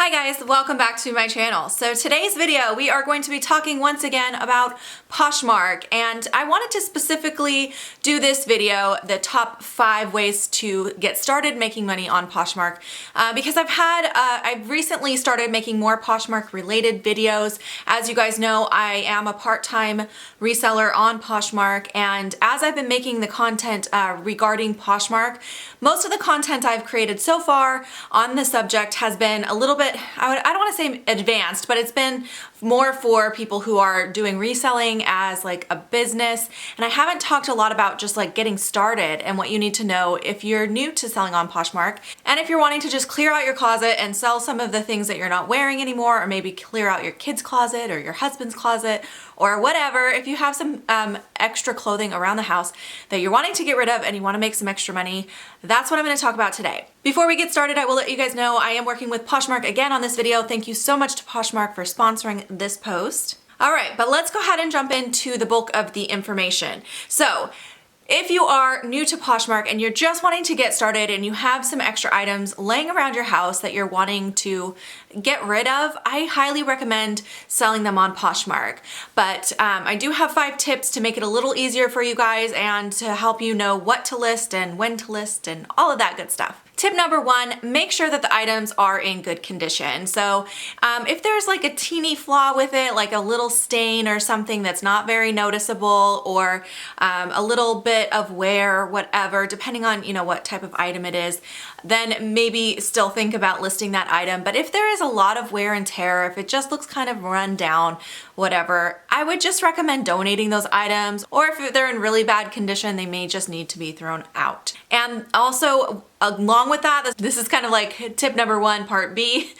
Hi guys, welcome back to my channel. So today's video we are going to be talking once again about Poshmark, and I wanted to specifically do this video, the top 5 ways to get started making money on Poshmark, because I've recently started making more Poshmark related videos. As you guys know, I am a part-time reseller on Poshmark, and as I've been making the content regarding Poshmark, most of the content I've created so far on the subject has been a little bit, I don't want to say advanced, but it's been more for people who are doing reselling as like a business. And I haven't talked a lot about just like getting started and what you need to know if you're new to selling on Poshmark. And if you're wanting to just clear out your closet and sell some of the things that you're not wearing anymore, or maybe clear out your kid's closet or your husband's closet or whatever, if you have some extra clothing around the house that you're wanting to get rid of and you want to make some extra money, that's what I'm going to talk about today. Before we get started, I will let you guys know I am working with Poshmark again on this video. Thank you so much to Poshmark for sponsoring this post. All right, but let's go ahead and jump into the bulk of the information. So, if you are new to Poshmark and you're just wanting to get started and you have some extra items laying around your house that you're wanting to get rid of, I highly recommend selling them on Poshmark. But I do have 5 tips to make it a little easier for you guys and to help you know what to list and when to list and all of that good stuff. Tip number 1, make sure that the items are in good condition. So if there's like a teeny flaw with it, like a little stain or something that's not very noticeable, or a little bit of wear, whatever, depending on what type of item it is, then maybe still think about listing that item. But if there is a lot of wear and tear, if it just looks kind of run down, whatever, I would just recommend donating those items, or if they're in really bad condition, they may just need to be thrown out. And also, along with that, this is kind of like tip number 1, part B,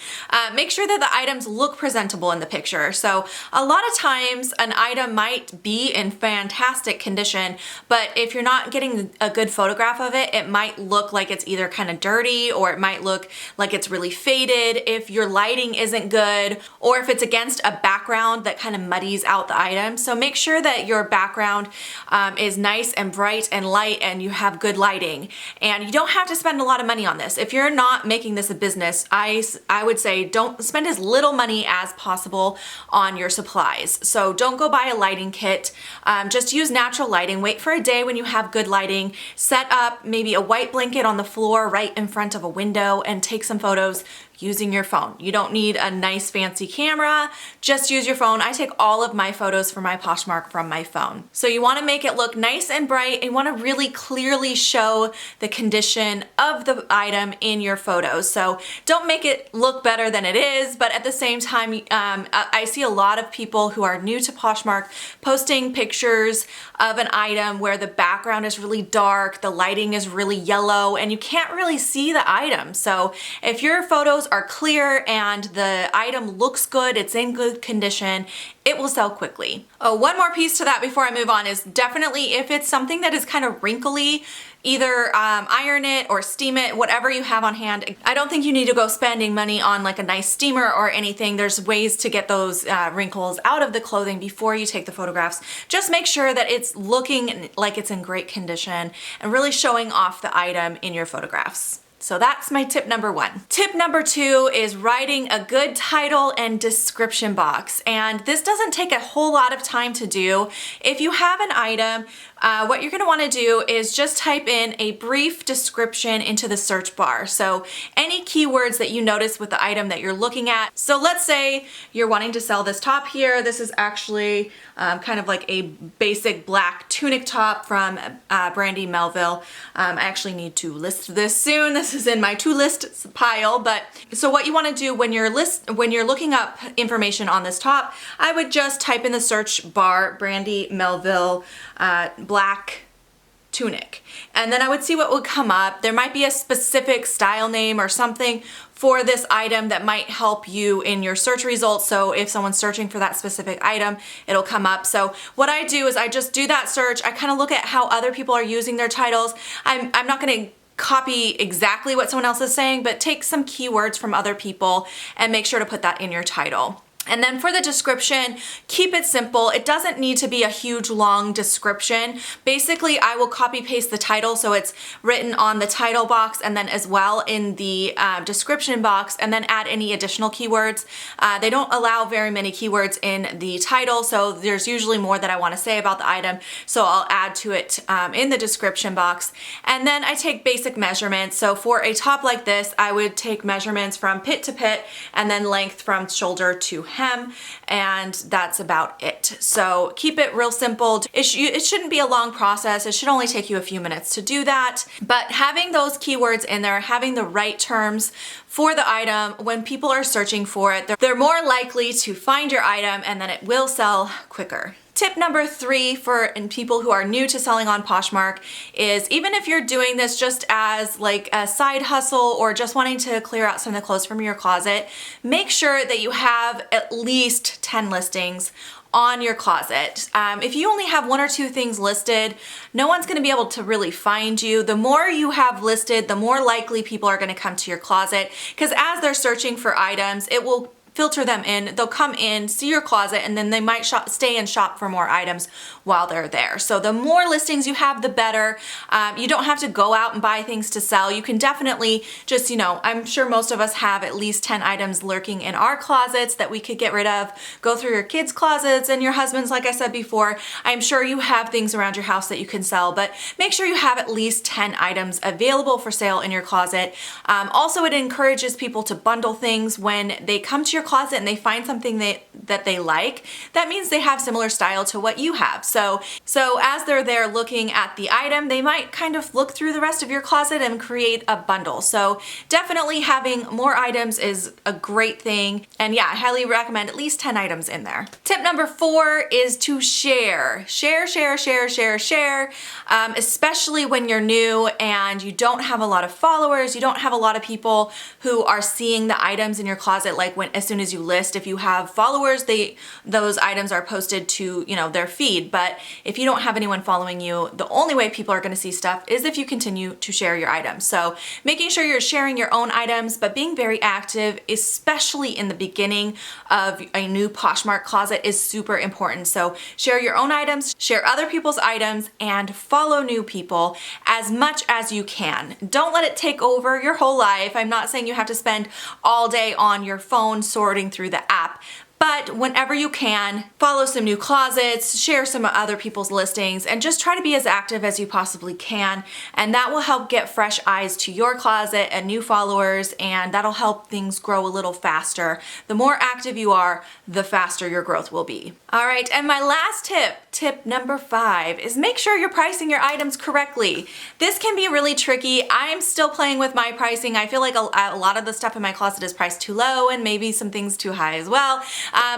make sure that the items look presentable in the picture. So a lot of times an item might be in fantastic condition, but if you're not getting a good photograph of it, it might look like it's either kind of dirty, or it might look like it's really faded if your lighting isn't good, or if it's against a background that kind of muddies out the item. So make sure that your background is nice and bright and light and you have good lighting. And you don't have to spend a lot of money on this. If you're not making this a business, I would say don't spend as little money as possible on your supplies. So don't go buy a lighting kit. Just use natural lighting. Wait for a day when you have good lighting. Set up maybe a white blanket on the floor right in front of a window and take some photos using your phone. You don't need a nice fancy camera, just use your phone. I take all of my photos for my Poshmark from my phone. So you wanna make it look nice and bright, and you wanna really clearly show the condition of the item in your photos. So don't make it look better than it is, but at the same time, I see a lot of people who are new to Poshmark posting pictures of an item where the background is really dark, the lighting is really yellow, and you can't really see the item. So if your photos are clear and the item looks good, it's in good condition, it will sell quickly. Oh, one more piece to that before I move on is definitely if it's something that is kind of wrinkly, either iron it or steam it, whatever you have on hand. I don't think you need to go spending money on like a nice steamer or anything. There's ways to get those wrinkles out of the clothing before you take the photographs. Just make sure that it's looking like it's in great condition and really showing off the item in your photographs. So that's my tip number 1. Tip number 2 is writing a good title and description box. And this doesn't take a whole lot of time to do. If you have an item, what you're gonna wanna do is just type in a brief description into the search bar. So any keywords that you notice with the item that you're looking at. So let's say you're wanting to sell this top here. This is actually kind of like a basic black tunic top from Brandy Melville. I actually need to list this soon. This is in my to list pile, but so what you want to do when you're looking up information on this top, I would just type in the search bar Brandy Melville black tunic, and then I would see what would come up. There might be a specific style name or something for this item that might help you in your search results. So if someone's searching for that specific item, it'll come up. So what I do is I just do that search. I kind of look at how other people are using their titles. I'm not going to copy exactly what someone else is saying, but take some keywords from other people and make sure to put that in your title. And then for the description, keep it simple. It doesn't need to be a huge long description. Basically, I will copy paste the title so it's written on the title box and then as well in the description box, and then add any additional keywords. They don't allow very many keywords in the title, so there's usually more that I want to say about the item, so I'll add to it in the description box. And then I take basic measurements. So for a top like this, I would take measurements from pit to pit and then length from shoulder to hem, and that's about it. So keep it real simple. It shouldn't be a long process. It should only take you a few minutes to do that. But having those keywords in there, having the right terms for the item, when people are searching for it, they're more likely to find your item, and then it will sell quicker. Tip number 3 for people who are new to selling on Poshmark is, even if you're doing this just as like a side hustle or just wanting to clear out some of the clothes from your closet, make sure that you have at least 10 listings on your closet. If you only have 1 or 2 things listed, no one's gonna be able to really find you. The more you have listed, the more likely people are gonna come to your closet, because as they're searching for items, it will filter them in. They'll come in, see your closet, and then they might stay and shop for more items while they're there. So the more listings you have, the better. You don't have to go out and buy things to sell. You can definitely just, I'm sure most of us have at least 10 items lurking in our closets that we could get rid of. Go through your kids' closets and your husband's, like I said before. I'm sure you have things around your house that you can sell, but make sure you have at least 10 items available for sale in your closet. Also, it encourages people to bundle things when they come to your closet and they find something that they like. That means they have similar style to what you have. So as they're there looking at the item, they might kind of look through the rest of your closet and create a bundle. So definitely having more items is a great thing. And yeah, I highly recommend at least 10 items in there. Tip number 4 is to share. Share, especially when you're new and you don't have a lot of followers, you don't have a lot of people who are seeing the items in your closet like as soon as you list. If you have followers, those items are posted to their feed. But if you don't have anyone following you, the only way people are going to see stuff is if you continue to share your items. So making sure you're sharing your own items, but being very active, especially in the beginning of a new Poshmark closet, is super important. So share your own items, share other people's items, and follow new people as much as you can. Don't let it take over your whole life. I'm not saying you have to spend all day on your phone sorting through the app, but whenever you can, follow some new closets, share some other people's listings, and just try to be as active as you possibly can. And that will help get fresh eyes to your closet and new followers, and that'll help things grow a little faster. The more active you are, the faster your growth will be. All right, and my last tip number 5, is make sure you're pricing your items correctly. This can be really tricky. I'm still playing with my pricing. I feel like a lot of the stuff in my closet is priced too low and maybe some things too high as well.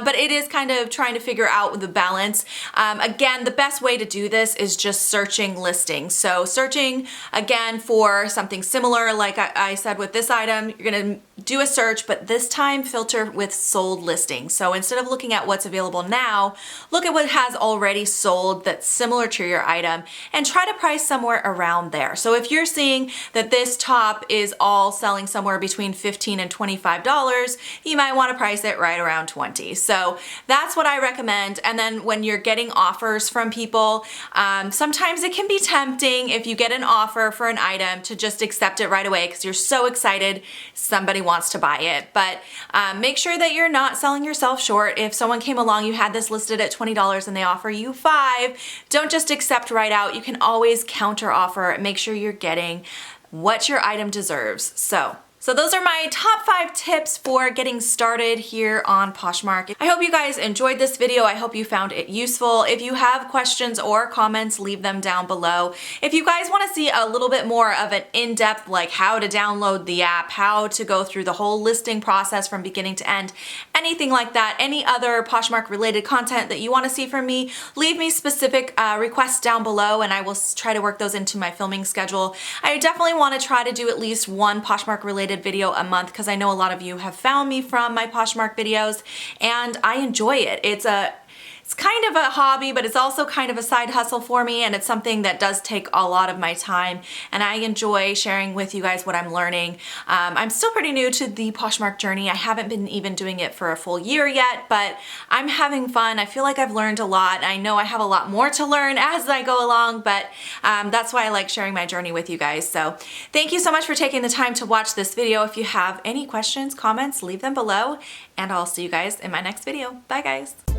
But it is kind of trying to figure out the balance. Again, the best way to do this is just searching listings. So searching again for something similar, like I said with this item, you're gonna do a search, but this time filter with sold listings. So instead of looking at what's available now, look at what has already sold that's similar to your item and try to price somewhere around there. So if you're seeing that this top is all selling somewhere between $15 and $25, you might want to price it right around $20. So that's what I recommend. And then when you're getting offers from people, sometimes it can be tempting if you get an offer for an item to just accept it right away because you're so excited somebody wants to buy it. But make sure that you're not selling yourself short. If someone came along, you had this listed at $20 and they offer you $5, don't just accept right out. You can always counter offer and make sure you're getting what your item deserves. So those are my top 5 tips for getting started here on Poshmark. I hope you guys enjoyed this video. I hope you found it useful. If you have questions or comments, leave them down below. If you guys want to see a little bit more of an in-depth, like how to download the app, how to go through the whole listing process from beginning to end, anything like that, any other Poshmark related content that you want to see from me, leave me specific requests down below and I will try to work those into my filming schedule. I definitely want to try to do at least one Poshmark related video a month because I know a lot of you have found me from my Poshmark videos and I enjoy it. It's It's kind of a hobby, but it's also kind of a side hustle for me, and it's something that does take a lot of my time, and I enjoy sharing with you guys what I'm learning. I'm still pretty new to the Poshmark journey. I haven't been even doing it for a full year yet, but I'm having fun. I feel like I've learned a lot. I know I have a lot more to learn as I go along, but that's why I like sharing my journey with you guys. So thank you so much for taking the time to watch this video. If you have any questions, comments, leave them below, and I'll see you guys in my next video. Bye guys.